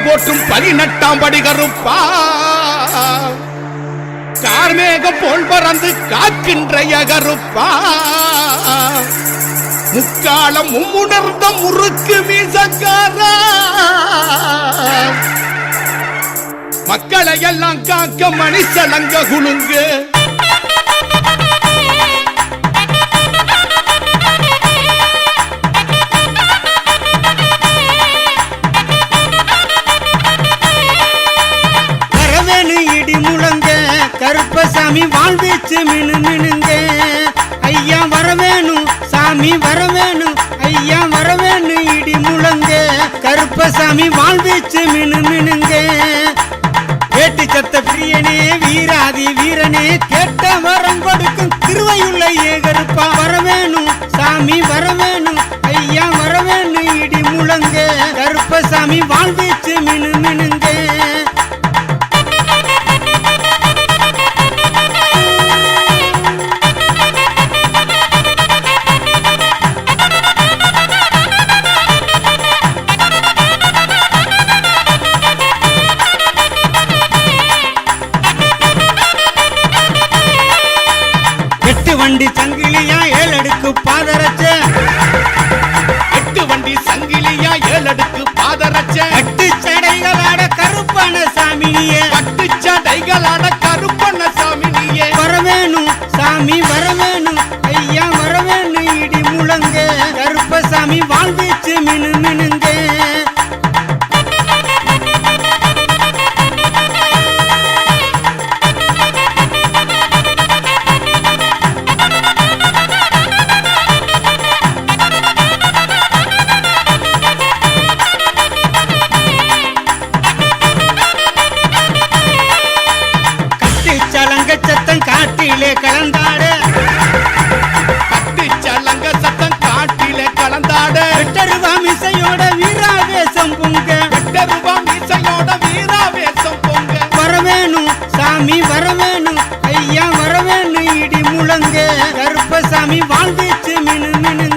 போற்றும் 18ஆம் படி கருப்பா கார்மேகம் போல் பறந்து காக்கின்ற கருப்பா முக்காலம் மும்முணர்ந்த முறுக்கு மீசக்காரா மக்களை எல்லாம் காக்க மணிசலங்க குலுங்கு வரவேணு இடி முழங்க கருப்பசாமி வாழ்வீச்சு மினு மினுங்க ஐயா வரவேணும் சாமி வரவேணும் ஐயா வரவேணு இடி முழங்க கருப்பசாமி வாழ்வீச்சு மினு மினுங்க கேட்டு சத்த பிரியனே வீராதி வீரனே கேட்ட வரம் கொடுக்கும் திருவையுள்ள கருப்பா வரவேணும் சாமி வரவேணும் ஐயா வரவேணு இடி முழங்க கருப்பசாமி வாழ்வீச்சு மினு மினுங்க வண்டி சங்கிலியா 7 அடுக்கு பாதரச்ச 8 வண்டி சங்கிலியா 7 அடுக்கு பாதரச்ச 8 சடைகளாட கருப்பண சாமினியே 8 சடைகளாட கருப்பண சாமினியே வரவேணும் சாமி வரவேணும் ஐயா வரவேணும் இடி முழங்க கருப்பசாமி வாழ்வீச்சு மினு மினுங்க சத்தம் காட்டிலே கலந்தாட 10 சலங்க சத்தம் காட்டிலே கலந்தாட 8 ரூபா மிசையோட வீராவேசம் பொங்க 8 ரூபா மீசையோட வீராவேசம் பொங்க வரவேணும் சாமி வரவேணும் ஐயா வரவேணும் இடி முழங்க கருப்பசாமி வாழ்வீச்சு மினு மினுங்க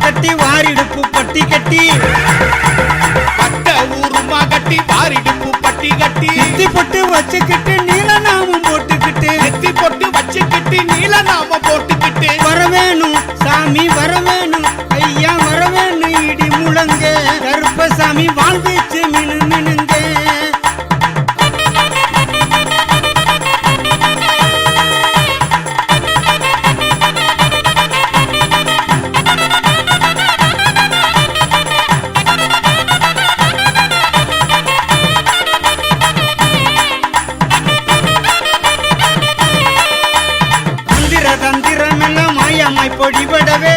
கட்டி வாரிடுப்பு பட்டி கட்டி பட்ட ஊருமா கட்டி வாரிடுப்பு பட்டி கட்டி நெத்தி பொட்டு வச்சுக்கிட்டு நீலநாமம் போட்டுக்கிட்டு நெத்தி பொட்டு வச்சுக்கிட்டு நீலநாமம் போட்டுக்கிட்டு வரவேணும் சாமி வரவேணும் ஐயா வரவேணும் இடி முழங்க கருப்பசாமி வாழ்வீச்சு மினு மினுங்க தந்திரமெல்லாம் மாயமாய் பொடிபடவே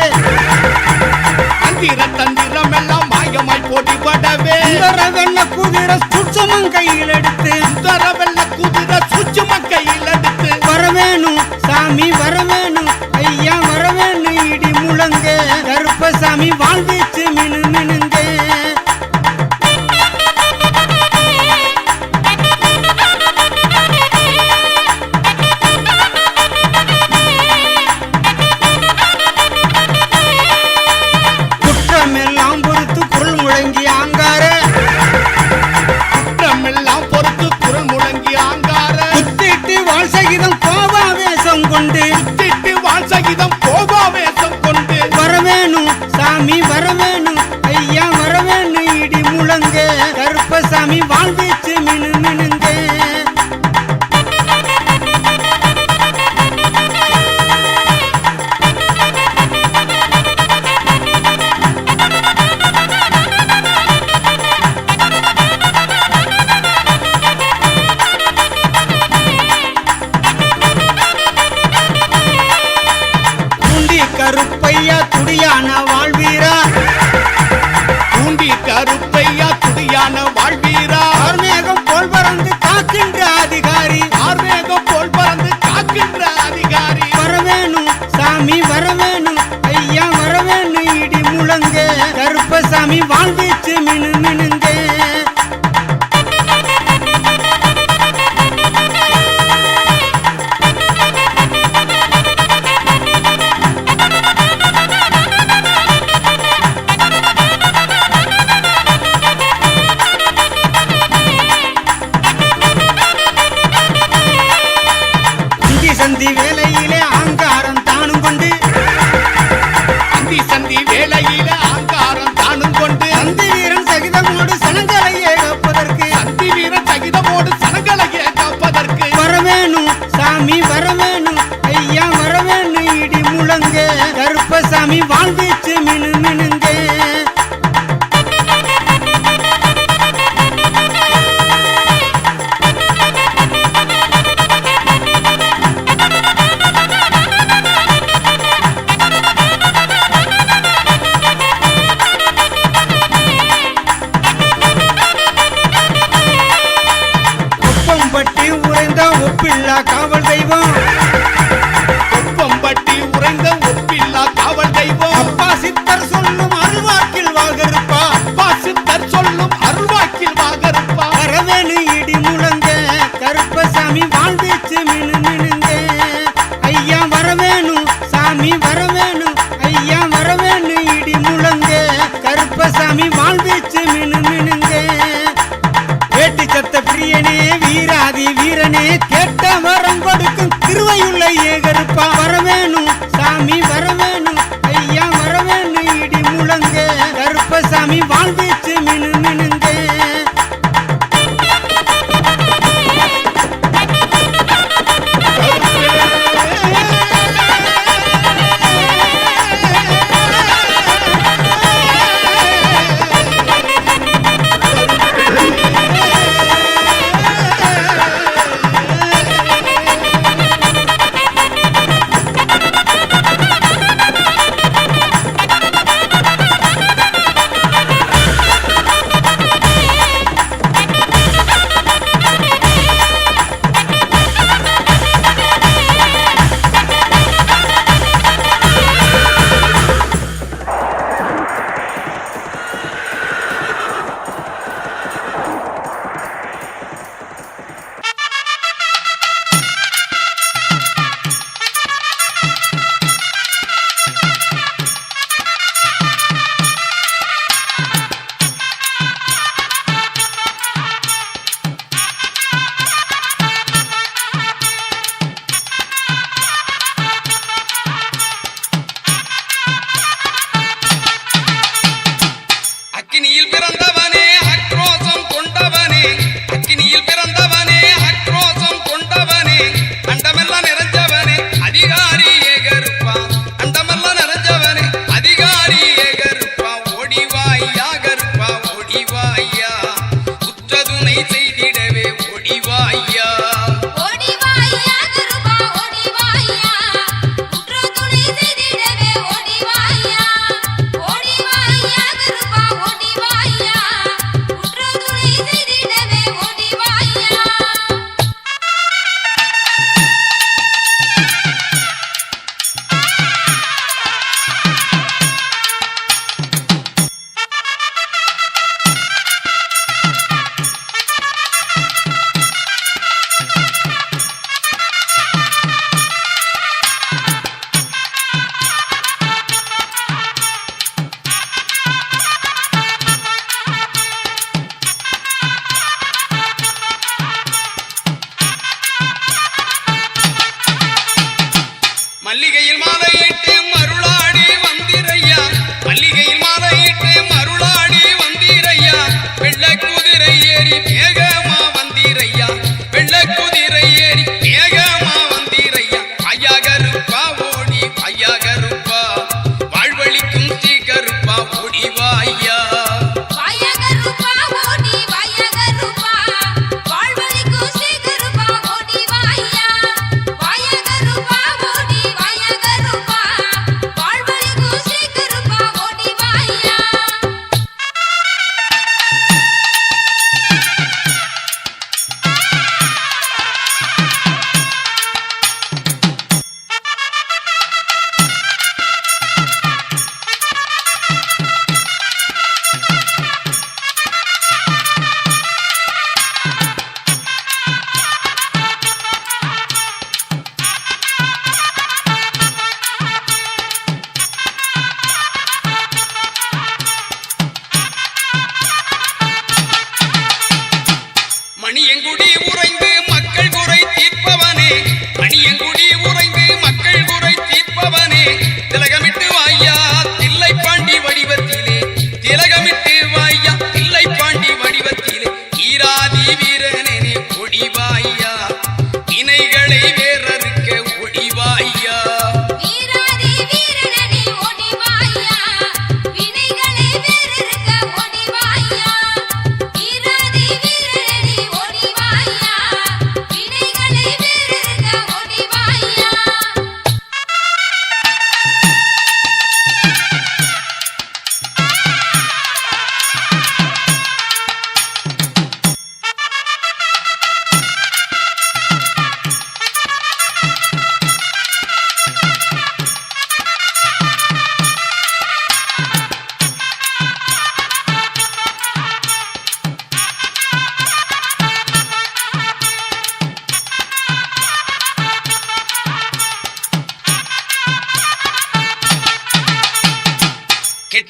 தந்திரம் எல்லாம் மாயமாய் பொடிபடவே வெள்ள குதிர சுட்சமம் கையில் எடுத்து வெள்ள குதிர சுட்சமம் கையில் எடுத்து வரவேணும் சாமி வரவேணும் ஐயா வரவேணும் இடி முழங்க கருப்பசாமி வாழ்வீச்சு மினு மினுங்க குற்றமெல்லாம் பொறுத்து குரல் முழங்கி ஆங்கார குற்றமெல்லாம் பொறுத்து குரல் முழங்கி ஆங்கார குத்திட்டு வாழ் சகிதம் கோபாவேசம் கொண்டு குத்திட்டு வாழ் சகிதம் கோபாவேசம் கொண்டு வரவேணும் சாமி வரவேணும் ஐயா வரவேணும் இடி முழங்க கருப்பசாமி வாழ்வீச்சு மினு மினுங்க கருப்பையா துடியான வாழ்வீரா பூண்டி கருப்பையா துடியான வாழ்வீரா ஆர்மேகம் போல் பறந்து காக்கின்ற அதிகாரி ஆர்மேகம் போல் பறந்து காக்கின்ற அதிகாரி வரவேணும் சாமி வரவேணும் ஐயா வரவேணும் இடி முழங்க கருப்பசாமி வாழ்வீச்சு மினு மினுங்க ஒப்பில்லா காவல் தெய்வம் கொப்பம்பட்டி உறைந்த ஒப்பில்லா காவல் தெய்வம் அப்பா சித்தர் சொல்லும் அருள்வாக்கில் வாழ்கருப்பா அப்பா சித்தர் சொல்லும் அருள்வாக்கில் வாகருப்பா வரவேணு இடி முழங்க கருப்பசாமி வாழ்வீச்சு மினு மினுங்க ஐயா வரவேணு சாமி வரவேணு ஐயா வரவேணு இடி முழங்க கருப்பசாமி வாழ்வீச்சு மினு மினுங்க வேட்டி சத்த பிரியனே வீராதி வீரனே கேட்ட வரம் கொடுக்கும் திருவையுள்ள ஏகருப்பா வரவேணு சாமி வரவேணு ஐயா வரவேணு இடி முழங்க கருப்பசாமி வாழ்வீச்சு மினு மினுங்க அக்கினியில் பிறந்தவனே ஆக்ரோஷம் கொண்டவனே அக்கினியில் பிறந்தவனே ஆக்ரோஷம் கொண்டவனே அண்டமெல்லாம் நிறைஞ்சவனே அதிகாரி ஏகருப்பா அண்டமெல்லாம் நிறைஞ்சவனே அதிகாரி ஏகருப்பா ஓடிவாயா கருப்பா ஓடிவாயா உற்றதுணை செய்திடவே ஓடிவாயா ஓடிவாயா கருப்பா ஓடிவாயா உற்றதுணை செய்திடவே ஓடிவாயா ஓடிவாயா கருப்பா ஓடிவாயா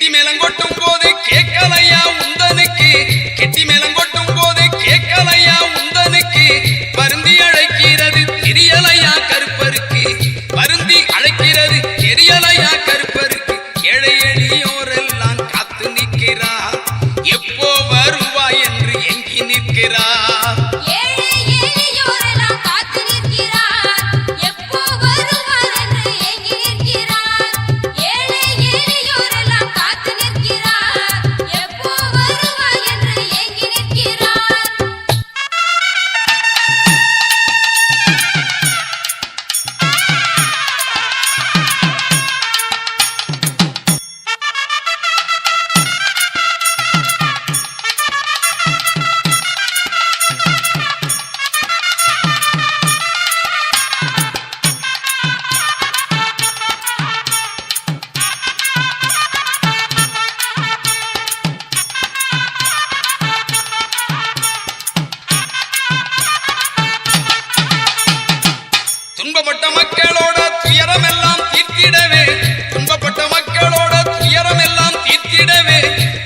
கெட்டி மேலங்கொட்டும் போது கேட்கலையா உந்தனுக்கு கெட்டி மேலங்கொட்டும் போது கேட்கலையா உந்தனுக்கு வருந்தி அழைக்கிறது தெரியலையா கருப்பருக்கு வருந்தி அழைக்கிறது தெரியலையா கருப்பருக்கு ஏழை எளியோரெல்லாம் காத்து நிற்கிறார் எப்போ வருவாய் என்று எங்கி நிற்கிறார் ஏழை எளியோரெல்லாம் காத்து நிற்கிறார் எப்போ வருவார் என்று ஏங்கி நிற்கிறார் ஏழை எளியோரெல்லாம் காத்து நிற்கிறார் எப்போ வருவார் என்று ஏங்கி நிற்கிறார் துன்பப்பட்ட மக்களோட துயரமெல்லாம் தீர்த்திடவே துன்பப்பட்ட மக்களோட துயரமெல்லாம் தீர்த்திடவே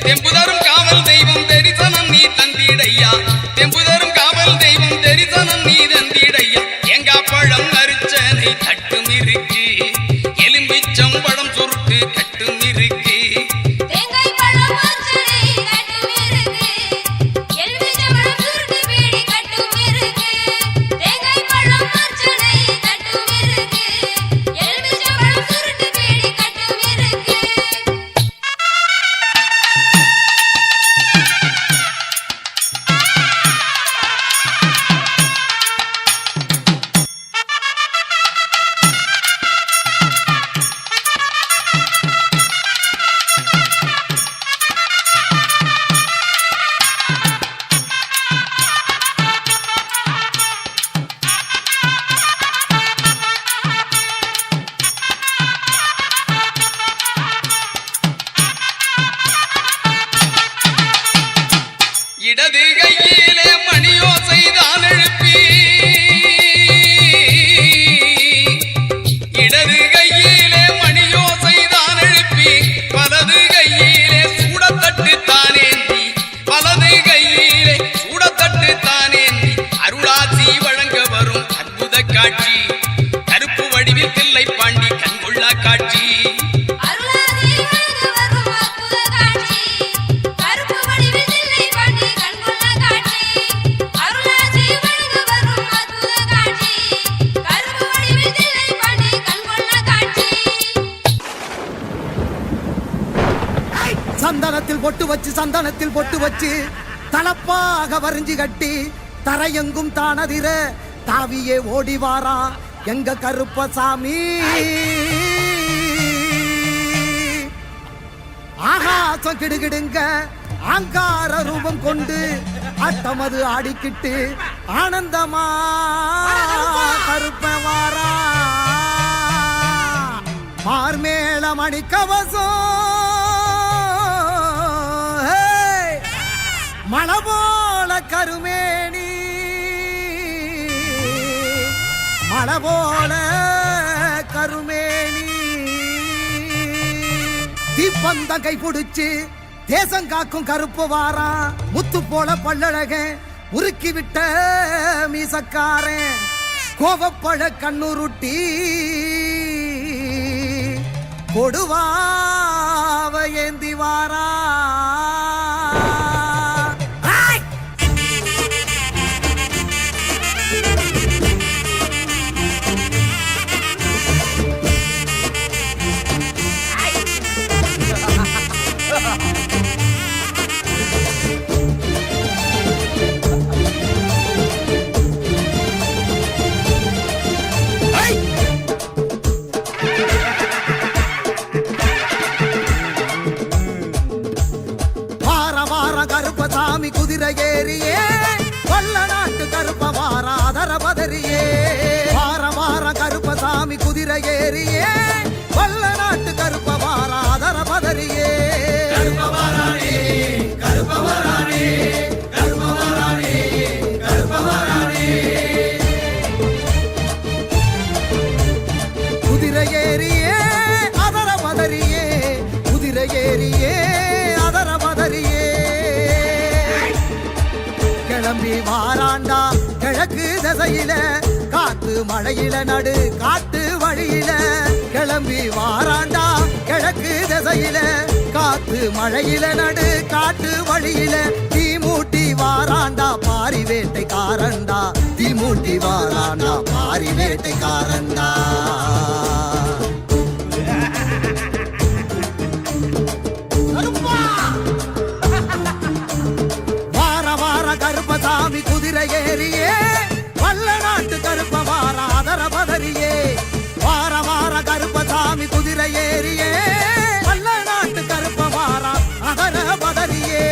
தெம்புதரும் காவல் தெய்வம் தரிசனம் நீ தந்திடையா தெம்புதரும் காவல் தெய்வம் தரிசனம் நீ தந்திடையா தேங்காய் பழம் அரிச்சனை தட்டும் இருக்கு எலும்பிச்சம் பழம் சுருட்டு கட்டும் இருக்கு தேங்காய் பழம் அர்ச்சனை கட்டும் இருக்கு எலுமிச்சம்பழம் சுருட்டு பீடி கட்டும் இருக்கு தேங்காய் பழம் அர்ச்சனை கட்டும் இருக்கு எலுமிச்சம்பழம் சுருட்டு பீடி கட்டும் இருக்கு இடது கையிலே மணியோசை தான் எழுப்பி இடது கையிலே மணியோசை தான் எழுப்பி வலது கையிலே சூடத்தட்டு தானேந்தி வலது கையிலே சூடத்தட்டு தானேந்தி அருளாசி வழங்க வரும் அற்புத காட்சி கருப்பு வடிவில் தில்லை பாண்டி கண்கொள்ளா காட்சி அருளாசி வழங்க வரும் அற்புத காட்சி கருப்பு வடிவில் தில்லை பாண்டி கண்கொள்ளா காட்சி அருளாசி வழங்க வரும் அற்புத காட்சி கருப்பு வடிவில் தில்லை பாண்டி கண்கொள்ளா காட்சி சந்தனத்தில் பொட்டு வச்சு தலப்பாக வரிஞ்சு கட்டி தரையெங்கும் தானதிர தாவியே ஓடி வாரா எங்க கருப்பசாமி ஆகாசம் கிடுகிடுங்க ஆங்கார ரூபம் கொண்டு ஆட்டமது ஆடிக்கிட்டு ஆனந்தமா கருப்ப வாரா மார்மேள மணிக்கவசம் மழை போல கருமேனி மழை போல கருமேனி தீப்பந்த கை பிடிச்சு தேசம் காக்கும் கருப்பு வாரா முத்து போல பல்லழக உருக்கி விட்ட மீசக்காரன் கோவப்பழ கண்ணுருட்டி கொடுவாவ ஏந்தி வாரா கருப்பசாமி குதிரை ஏறியே கொல்ல நாட்டு கருப்ப வாராதர பதறியே வார வார கருப்பசாமி குதிரை ஏறியே கொல்ல நாட்டு கருப்ப வாராதர பதறியே குதிரை ஏறியே அதர பதறியே குதிரை ஏறியே வாராண்டா கிழக்கு திசையில காத்து மழையில நடு காட்டு வழியில கிளம்பி வாராண்டா கிழக்கு திசையில காத்து மழையில நடு காட்டு வழியில தீமூட்டி வாராண்டா பாரி வேட்டைக்காரண்டா தீமூட்டி வாராண்டா பாரி வேட்டைக்காரண்டா கருப்பசாமி குதிரை ஏறியே வல்ல நாட்டு கருப்ப வார அதர பதறியே வார வார கருப்பசாமி குதிரை ஏறியே வல்ல நாட்டு கருப்ப வார அதர பதறியே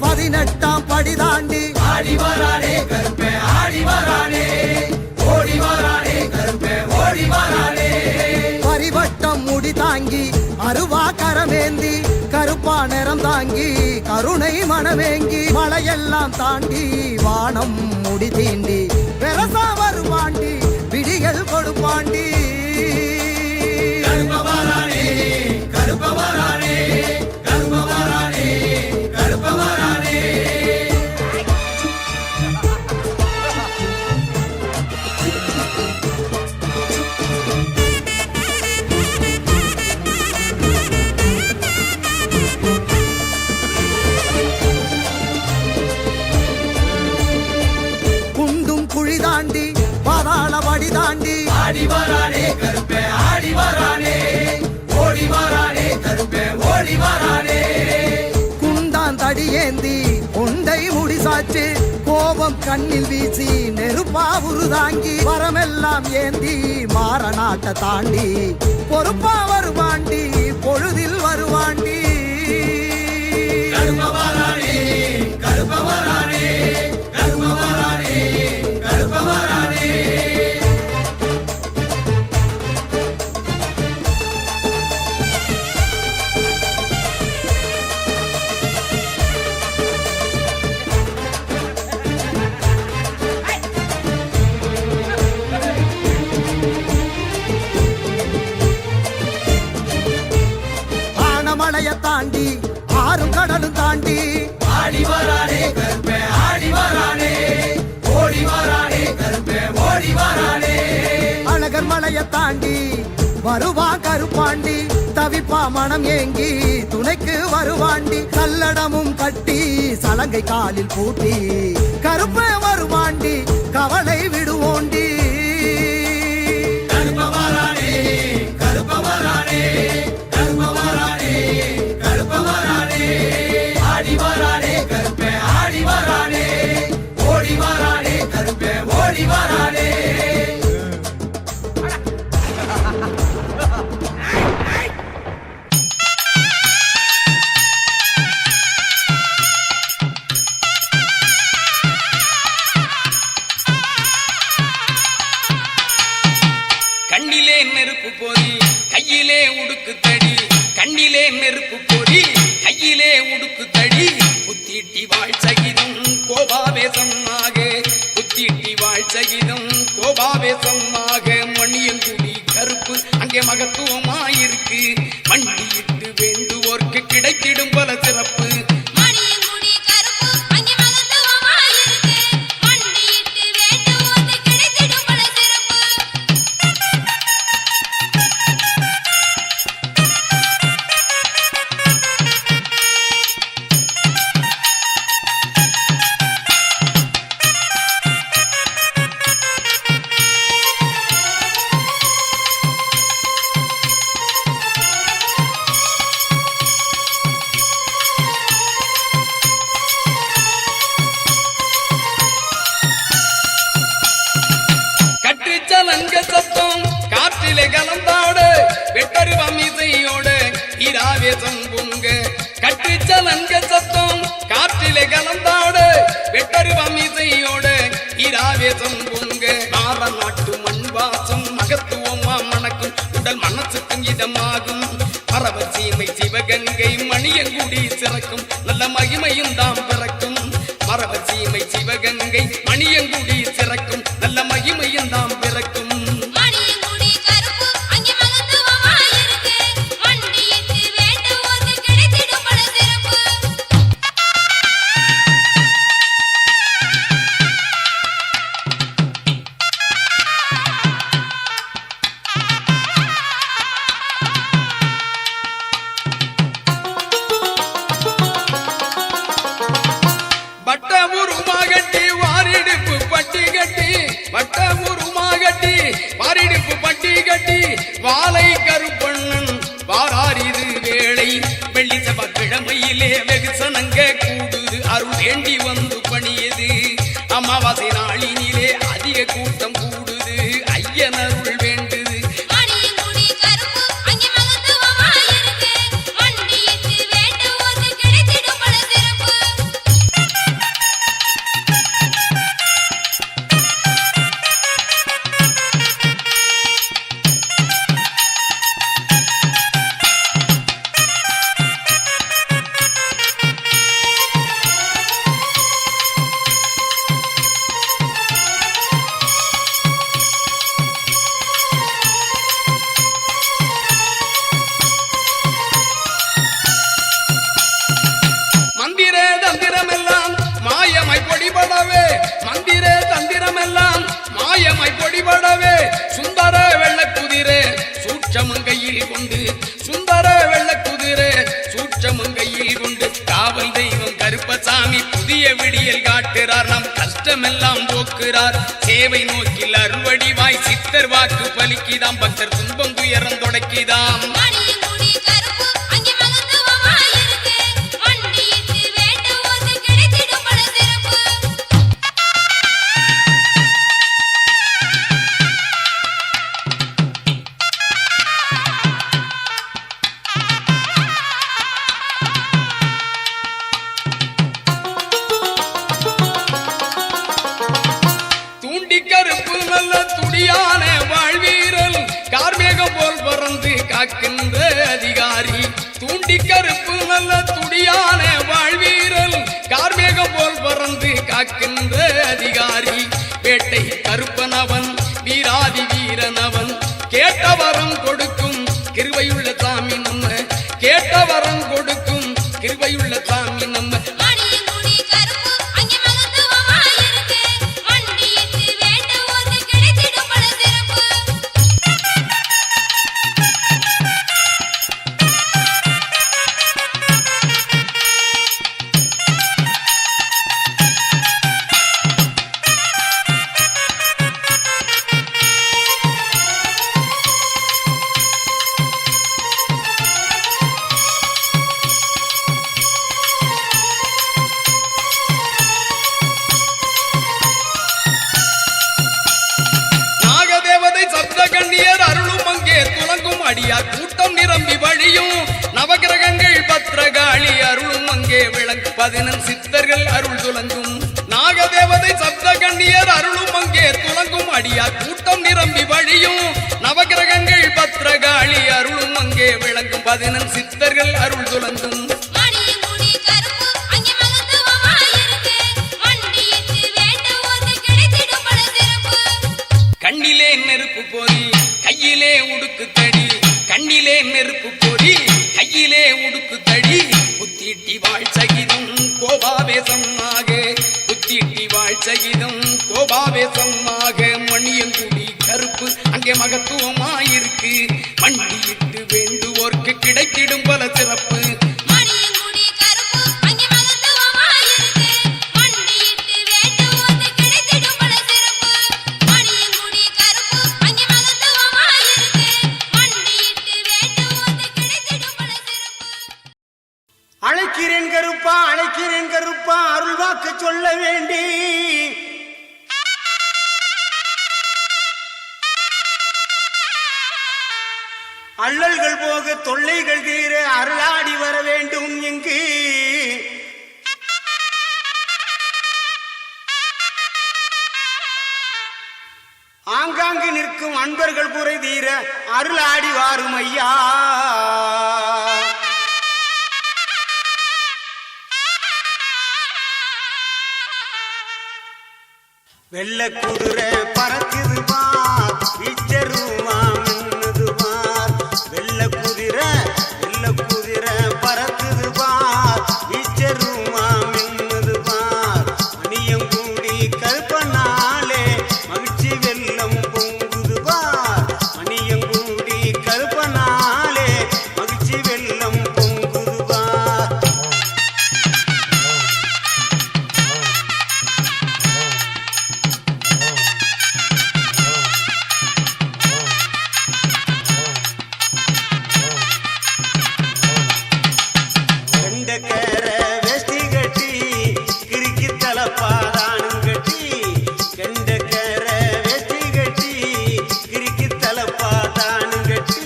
பதினெட்டாம் படி தாண்டி ஆடி வரானே கருப்பே ஆடி வரானே ஓடி வரானே கருப்பே ஓடி வரானே பரிவட்டம் முடி தாங்கி அருவா கரமேந்தி கருப்பா நிறம் தாங்கி கருணை மனமேங்கி மலையெல்லாம் தாண்டி வானம் முடி தீண்டி பெரசா வருவாண்டி விடிகள் கொடுப்பாண்டி கருப்ப வரானே கருப்ப வரானே கருப்ப வரானே கருப்ப வரானே குண்டும் குழி தாண்டி பாதாள வடி தாண்டி ஆடி வரானே கருப்பே ஆடி வரானே ஓடி வரானே கருப்பே ஓடி வரானே குண்டான் தடியேந்தி உண்டை முடிசாச்சு கோபம் கண்ணில் வீசி நெருப்பா உருதாங்கி வரமெல்லாம் ஏந்தி மாறநாட்ட தாண்டி பொறுப்பா வருவாண்டி பொழுதில் வருவாண்டி கருப்ப வரானே கருப்ப வரானே கருப்ப வரானே கருப்ப வரானே ஆனமலைய தாண்டி ஆறும் கடலும் தாண்டி ஆடி வரானே கருப்பே ஆடி வரானே ஓடி வரானே கருப்பே ஓடி வரானே அழகர் மலைய தாண்டி வருவா கருப்பாண்டி தவிப்பா மனம் ஏங்கி துணைக்கு வருவாண்டி கல்லடமும் கட்டி சலங்கை காலில் பூட்டி கருப்ப வருவாண்டி கவலை விடுவோண்டி கருப்ப வரானே கருப்ப வரானே கருப்ப வரானே கருப்ப வரானே ஆடி வரானே கருப்பே ஆடி வரானே ஓடி வரானே கருப்பே ஓடி வரானே கண்ணிலே நெருப்பு போரி கையிலே உடுக்கு தடி கண்ணிலே நெருப்பு போரி கையிலே உடுக்கு தடி புத்திட்டி வாழ் சகிதம் கோபாவேசமாக புத்திட்டி வாழ் சகிதம் கோபாவேசமாக மணியங்குடி கருப்பு அங்கே மகத்துவமாயிருக்கு மண்டியிட்டு வேண்டுவோர்க்கு கிடைத்திடும் பல சிறப்பு மணியங்குடி கருப்பு அங்கே மகத்துவமாயிருக்கு மண்டியிட்டு வேண்டுவோர்க்கு கிடைத்திடும் பல சிறப்பு கட்டுச்சலங்க சத்தம் காற்றிலே கலந்தாடு வெட்டருவம் இசையோடு ஈராவேசம் பொங்க கட்டுச்சலங்க சத்தம் காற்றிலே கலந்தாடு வெட்டருவம் இசையோடு ஈராவேசம் பொங்க ஆற நாட்டு மண் வாசம் மகத்துவமா மணக்கும் உடல் மனசுக்கும் இதமாகும் மரவர் சீமை சிவகங்கை மணியங்குடி சிறக்கும் நல்ல மகிமையும் தாம் பிறக்கும் மரவர் சீமை சிவகங்கை மணியங்குடி சிறக்கும் நல்ல மகிமையும் தாம் பிறக்கும் மணியங்குடி கருப்பு அங்கே மகத்துவமாயிருக்கு மண்டியிட்டு வேண்டுவோர்க்கு கிடைத்திடும் பல சிறப்பு வட்டமுருமாகட்டி வாரிடுப்பு பட்டி கட்டி வட்டமுருமாகட்டி வாரிடுப்பு பட்டி கட்டி வாழை கருப்பண்ணன் வாராரிது வேளை வெள்ளி செவ்வாய்க்கிழமையிலே வெகுசனங்க கூடுது அருள் வேண்டி வந்து பணியது அமாவாசை நாளினிலே அதிக கூட்டம் கூடுது ஐயன் அருள் வேண்டுது மணியங்குடி கருப்பு அங்கே மகத்துவமாயிருக்கு மண்டியிட்டு வேண்டுவோர்க்கு கிடைத்திடும் பல சிறப்பு மந்திர தந்திரமெல்லாம் மாயமாய் பொடிபடவே மந்திர தந்திரமெல்லாம் மாயமாய் பொடிபடவே சுந்தர வெள்ளக்குதிரே சூட்சமங்கையில் கொண்டு சுந்தர வெள்ளக்குதிரே சூட்சமங்கையில் கொண்டு காவல் தெய்வம் கருப்பசாமி புதிய விடியல் காட்டுறார் நம் கஷ்டமெல்லாம் போக்குறார் சேவை நோக்கில் அறுவடிவாய் சித்தர் வாக்கு பலிக்குதாம் பக்தர் துன்பம் துயரம் தொடக்கிதாம் மணியங்குடி கருப்பு அங்கே மகத்துவமாயிருக்கு மண்டியிட்டு வேண்டுவோர்க்கு கிடைத்திடும் பல சிறப்பு தூண்டி கருப்பு நல்ல துடியான வாழ்வீரல் கார்மேகம் போல் பறந்து காக்கின்ற அதிகாரி தூண்டி கருப்பு நல்ல துடியான வாழ்வீரல் கார்மேகம் போல் பறந்து காக்கின்ற அதிகாரி வேட்டை கருப்பனவன் வீராதி வீரனவன் கேட்ட வரம் கொடுக்கும் கிருபையுள்ள சாமி நம்ம கேட்ட வரம் கொடுக்கும் கிருபையுள்ள சாமி நம்ம மணியங்குடி கருப்பு அங்கே மகத்துவமாயிருக்கு மண்டியிட்டு வேண்டுவோர்க்கு கிடைத்திடும் பல சிறப்பு நாகதேவதை சப்த கண்ணியர் அருளும் அங்கே துலங்கும் அடியார் கூட்டம் நிரம்பி வழியும் நவகிரகங்கள் பத்ரகாளி அருளும் அங்கே விளங்கும் 11 சித்தர்கள் அருள் துலங்கும் நாகதேவதை சப்த கண்ணியர் அருளும் அங்கே துலங்கும் அடியார் கூட்டம் நிரம்பி வழியும் நவகிரகங்கள் பத்ரகாளி அருளும் அங்கே விளங்கும் 11 சித்தர்கள் அருள் துலங்கும் மணியங்குடி கருப்பு அங்கே மகத்துவமாயிருக்கு மண்டியிட்டு வேண்டுவோர்க்கு கிடைத்திடும் பல சிறப்பு கண்ணிலே நெருப்பு பொறி கையிலே உடுக்கு தடி கண்ணிலே நெருப்பு பொறி கையிலே உடுக்கு தடி புத்திட்டி வாழ் சகிதம் கோபாவேசமாக புத்திட்டி வாழ் சகிதம் கோபாவேசமாக மணியங்குடி கருப்பு அங்கே மகத்துவமாயிருக்கு மண்டியிட்டு வேண்டுவோர்க்கு கிடைத்திடும் பல சிறப்பு மணியங்குடி கருப்பு அங்கே மகத்துவமாயிருக்கு மண்டியிட்டு வேண்டுவோர்க்கு கிடைத்திடும் பல சிறப்பு மணியங்குடி கருப்பு அங்கே மகத்துவமாயிருக்கு மண்டியிட்டு வேண்டுவோர்க்கு கிடைத்திடும் பல சிறப்பு அழைக்கிறேன் கருப்பா அருள் வாக்கு சொல்ல வேண்டி அல்லல்கள் போக தொல்லைகள் தீர அருளாடி வர வேண்டும் இங்கு ஆங்காங்கு நிற்க அனைத்திற்கும் அன்பர்கள் குறை தீர அருளாடி வாரும் ஐயா. வெள்ள குதிரை பறக்குது பார் வீச்சருவா மின்னுது பார். வெள்ள குதிரை பறக்குது பார் வீச்சருவா மின்னுது பார். மணியங்கூடி கருப்பனாலே மகிழ்ச்சி வெள்ளம் பொங்குது பார். மணியங்கூடி கருப்பனாலே மகிழ்ச்சி வெள்ளம் பொங்குது பார். கெண்டக்கர வேஷ்டி கட்டி கிறுக்கி தலப்பாதானும் கட்டி. கெண்டக்கர வேஷ்டி கட்டி கிறுக்கி தலப்பாதானும் கட்டி.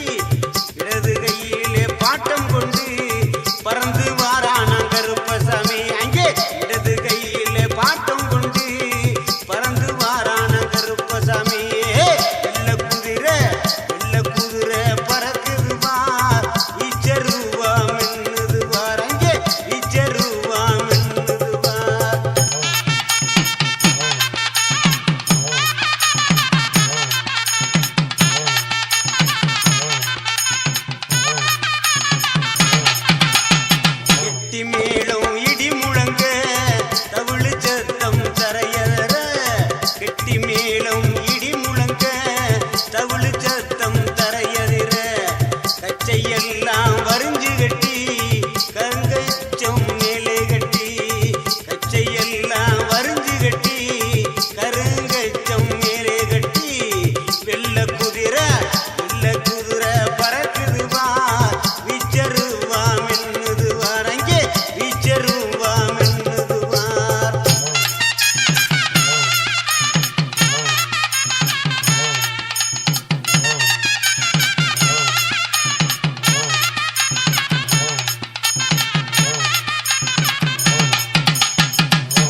இடது கையிலே பாட்டம் கொண்டு பறந்து வாரானாம் கருப்பசாமி. அங்கே இடது கையிலே பாட்டம் கொண்டு பறந்து வாரானாம் கருப்பசாமி. வெள்ள குதிரை பறக்குது பார் வீச்சருவா மின்னுது பார். அங்கே வீச்சருவா மின்னுது பார். கெட்டி மேளம் இடி முழங்க தவிழு சத்தம் தரையற. கெட்டி மேளம் இடி முழங்க தவிழு சத்தம் தரையற. கச்சையெல்லாம் வரிஞ்சு கட்டி கருங்கச்சம் மேலே கட்டி. கச்சையெல்லாம் வரிஞ்சு கட்டி கருங்கச்சம் மேலே கட்டி. வெள்ள குதிரை பறக்குது பார் வீச்சருவா மின்னுது பார். அங்கே வீச்சருவா மின்னுது பார்.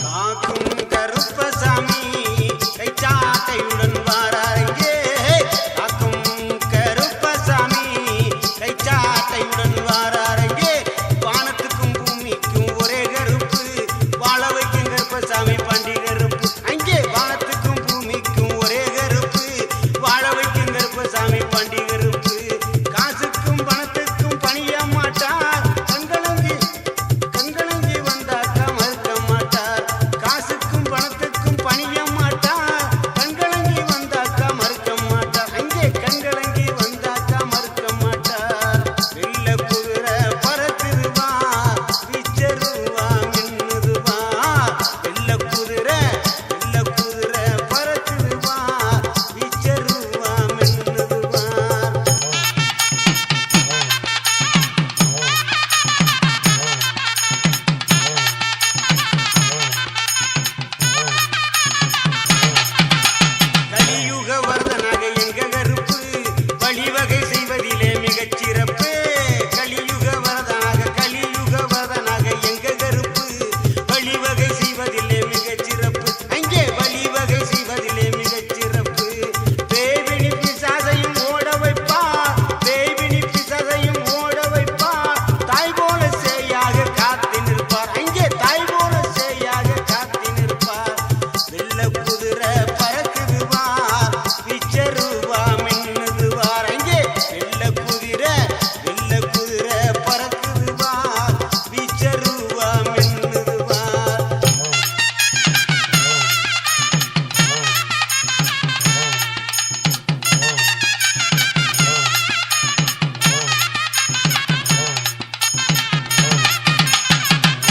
காக்கும் கருப்பசாமி கைச்சாட்டையுடன் வாராங்கே. காக்கும் கருப்பசாமி கைச்சாட்டையுடன் வாராங்கே. வானத்துக்கும் பூமிக்கும் ஒரே கருப்பு வாழ வைக்கும் கருப்பசாமி பாண்டி கருப்பு. அங்கே வானத்துக்கும் பூமிக்கும் ஒரே கருப்பு வாழ வைக்கும் கருப்பசாமி பாண்டி கருப்பு. காசுக்கும் பணத்துக்கும் பணிய மாட்டார். கண்களங்கி வந்தாக்கா மறுக்க மாட்டார். காசுக்கும் பணத்துக்கும் பணிய மாட்டார். கண்களங்கி வந்தாக்கா மறுக்க மாட்டார். அங்கே கண்களங்கி வந்தாக்கா மறுக்க மாட்டார். வெள்ள குதிரை பறக்குது பார் வீச்சருவா மின்னுது பார். வெள்ள குதிரை பறக்குது பார் வீச்சருவா மின்னுது பார். கலியுக வரதனாக எங்க கருப்பு வழிவகை செய்வதிலே மிகச் சிறப்பு. கலியுக வரதனாக எங்க கருப்பு வழிவகை செய்வதிலே மிகச் சிறப்பு. அங்கே வழிவகை செய்வதிலே மிகச் சிறப்பு. பேய்பிணி பிசாசையும் ஓட வைப்பார். பேய்பிணி பிசாசையும் ஓட வைப்பார். தாய் போல சேயாக காத்து நிற்பார். அங்கே தாய் போல சேயாக காத்து நிற்பார். வெள்ள குதிரை பறக்குது பார் வீச்சருவா மின்னுது பார். அங்கே வெள்ள குதிரை பறக்குது பார் வீச்சருவா மின்னுது பார்.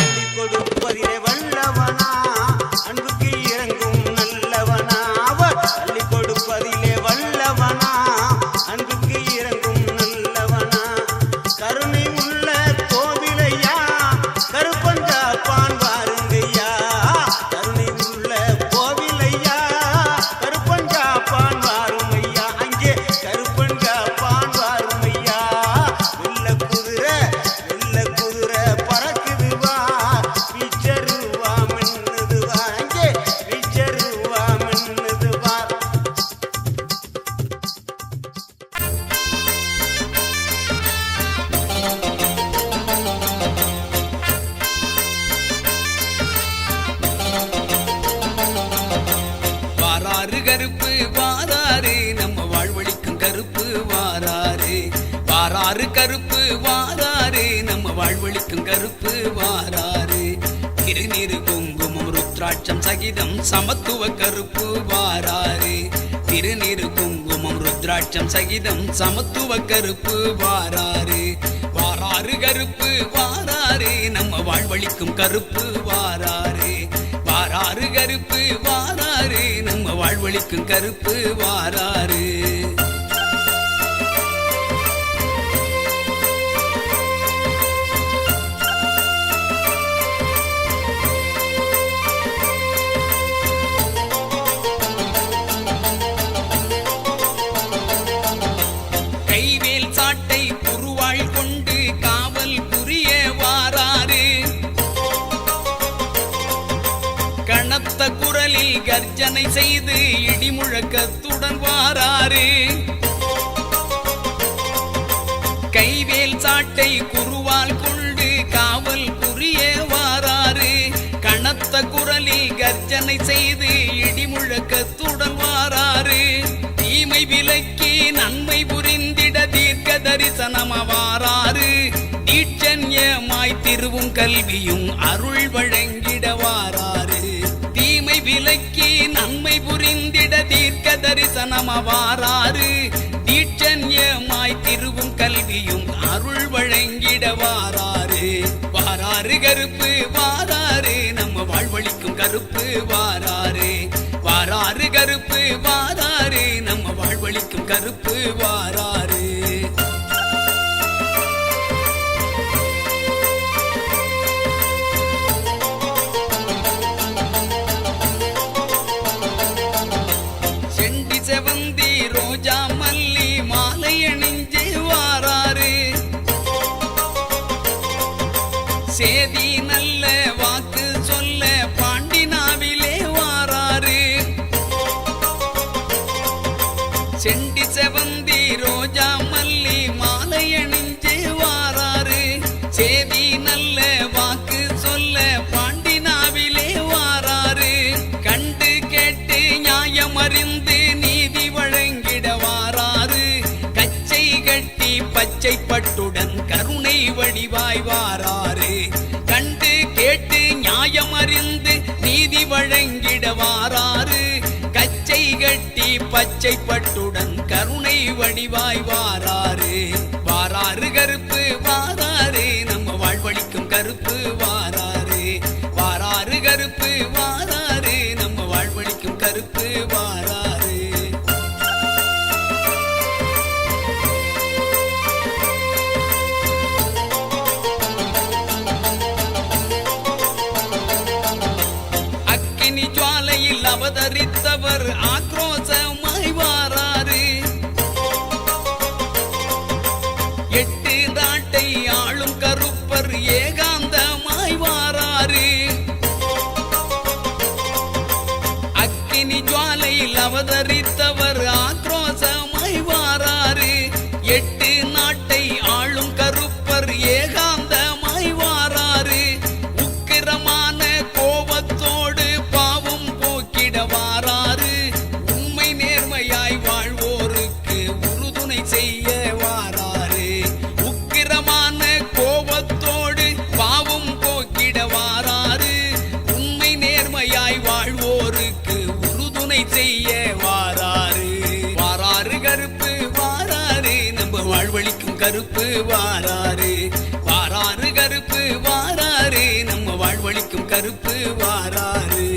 அள்ளி கொடுப்பதிலே வல்லவனா அன்புக்கு இறங்கும் நல்லவனா. அவர் அள்ளி கொடுப்பதிலே வல்லவனா அன்புக்கு இறங்கும் நல்லவனா. கருணை உள்ள கோவிலையா கருப்பஞ்சாப்பான் வாருங்கய்யா. கருணை உள்ள கோவிலையா கருப்பஞ்சாப்பான் வாருமையா. அங்கே கருப்பஞ்சாப்பான் வாருமையா. வெள்ள குதிரை பறக்குது பார் வீச்சருவா மின்னுது பார். அங்கே வீச்சருவா மின்னுது பார். வாராறு கருப்பு வாராறு நம்ம வாழ்வழிக்கும் கருப்பு வாராறு திருநீரு குங்குமம் ருத்ராட்சம் சகிதம் சமத்துவ கருப்பு வாராறு திருநீரு குங்குமம் ருத்ராட்சம் சகிதம் சமத்துவ கருப்பு வாராறு வாராறு கருப்பு வாராறு நம்ம வாழ்வழிக்கும் கருப்பு வாராறு வாராறு கருப்பு வாராறு நம்ம வாழ்வழிக்கும் கருப்பு வாராறு கைவேல் சாட்டை புருவாள் கொண்டு காவல் புரிய வாராறு கனத்த குரலில் கர்ஜனை செய்து இடிமுழக்கத்துடன் வாராறு கைவேல் சாட்டை குருவால் கொண்டு காவல் புரிய வாராறு கனத்த குரலில் கர்ஜனை செய்து இடிமுழக்கத்துடன் வாராறு தீமை விலக்கி நன்மை புரிந்திட தீர்க்க தரிசனமாவாராறு தீட்சண்யமாய் திருவும் கல்வியும் அருள் வழங்கிட வாராறு தீமை விலக்கி நன்மை புரிந்திட தீர்க்க தரிசனமாவாராறு தீட்சண்யமாய் திருவும் கல்வியும் அருள் வழங்கிட வாராறு வாராறு கருப்பு வாராறு நம்ம வாழ்வழிக்கும் கருப்பு வாராறு வாராறு கருப்பு வாராறு நம்ம வாழ்வழிக்கும் கருப்பு வாராறு செண்டி செவந்தி ரோஜா மல்லி மாலை அணிஞ்சு வாராறு சேதி நல்ல வாக்கு சொல்ல பாண்டினாவிலே வாராறு செண்டி செவந்தி ரோஜா மல்லி மாலை அணிஞ்சு வாராறு சேதி நல்ல வாக்கு சொல்ல பாண்டினாவிலே வாராறு கண்டு கேட்டு நியாயம் அறிந்து நீதி வழங்கிட வாராறு கச்சை கட்டி பச்சை பட்டுடன் கருணை வடிவாய் வாராறு கண்டு கேட்டு நியாயம் அறிந்து நீதி வழங்கிட வாராறு கச்சை கட்டி பச்சை பட்டுடன் கருணை வடிவாய் வாராறு வாராறு கருப்பு வாராறு நம்ம வாழ்வழிக்கும் கருப்பு வாராறு வாராறு கருப்பு வாராறு நம்ம வாழ்வழிக்கும் கருப்பு வாராறு அக்கினி ஜுவாலையில் அவதரித்தவர் ஆக்ரோஷமாய் வாராறு எட்டு நாட்டை ஆளும் கருப்பர் ஏகாந்தமாய் வாராறு அக்கினி ஜுவாலையில் அவதரித்தவர் ஆக்ரோஷமாய் வாராறு எட்டு நாட்டை ஆளும் கருப்பர் ஏகாந்தமாய் வாராறு உக்கிரமான கோபத்தோடு பாவம் போக்கிட வாராறு உண்மை நேர்மையாய் வாழ்வோருக்கு உறுதுணை செய்ய வாராறு உக்கிரமான கோபத்தோடு பாவம் போக்கிட வாராறு உண்மை நேர்மையாய் வாழ்வோருக்கு உறுதுணை செய்ய வாராறு வாராறு கருப்பு வாராறு நம்ம வாழ்வழிக்கும் கருப்பு வாராறு வாராறு கருப்பு வாராறு நம்ம வாழ்வழிக்கும் கருப்பு வாராறு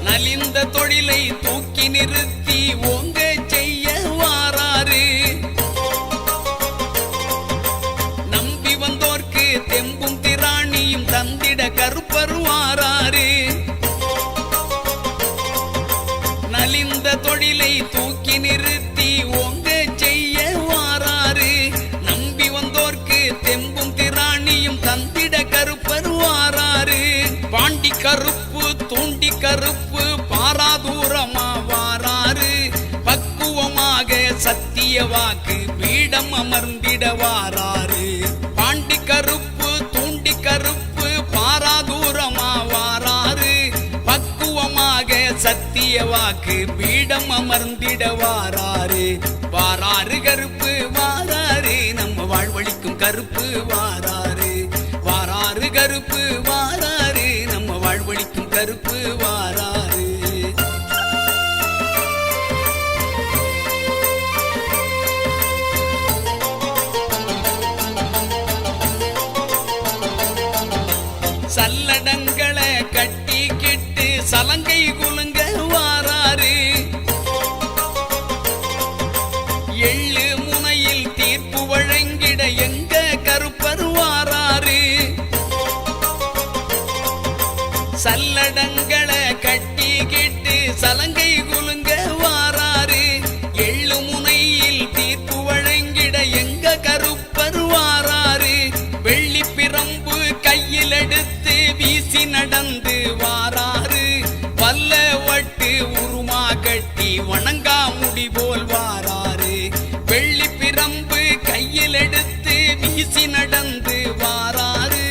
நலிந்த தொழிலை தூக்கி நிறுத்தி ஓங்க செய்ய வாராறு நம்பி வந்தோர்க்கு தெம்பும் திராணியும் தந்திட கருப்பர் வாராறு நலிந்த தொழிலை தூக்கி நிறுத்தி ஓங்க செய்ய வாராறு நம்பி வந்தோர்க்கு தெம்பும் திராணியும் தந்திட கருப்பர் வாராறு பாண்டி கருப்பு தூண்டி கருப்பு பாராதூரமா வாராறு பக்குவமாக சத்திய வாக்கு பீடம் அமர்ந்திட வாராறு பாண்டி கருப்பு தூண்டி கருப்பு பாரா வாக்கிய வாக்கு பீடம் அமர்ந்திட வாராரு வாராரு கருப்பு வாராரு நம்ம வாழ்வழிக்கும் கருப்பு வாராரு வாராரு கருப்பு வாராரு நம்ம வாழ்வழிக்கும் கருப்பு வாராரு சல்லடங்களை கட்டிக்கிட்டு சலங்கை குலுங்க வாராரு எள்ளு முனையில் தீர்ப்பு வழங்கிட எங்க கருப்பர் வாராரு சல்லடங்களை கட்டிக்கிட்டு சலங்கை குலுங்க வாராரு எள்ளு முனையில் தீர்ப்பு வழங்கிட எங்க கருப்பர் வாராரு வெள்ளி பிரம்பு கையில் எடுத்து வீசி நடந்து வாராரு வல்ல வட்டு உருமா கட்டி வணங்கா முடி போல் வாராரு வெள்ளி பிரம்பு கையில் எடுத்து வீசி நடந்து வாராரு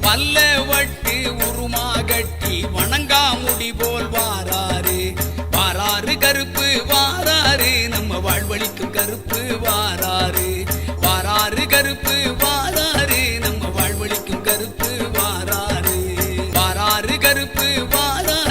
வல்ல வட்டு உருமா கட்டி வணங்கா முடி போல் வாராரு வாராரு கருப்பு வாராரு நம்ம வாழ்வழிக்கும் கருப்பு வாராரு வாராரு கருப்பு வாராரு நம்ம வாழ்வழிக்கும் கருப்பு வாராரு வாராரு கருப்பு வாராரு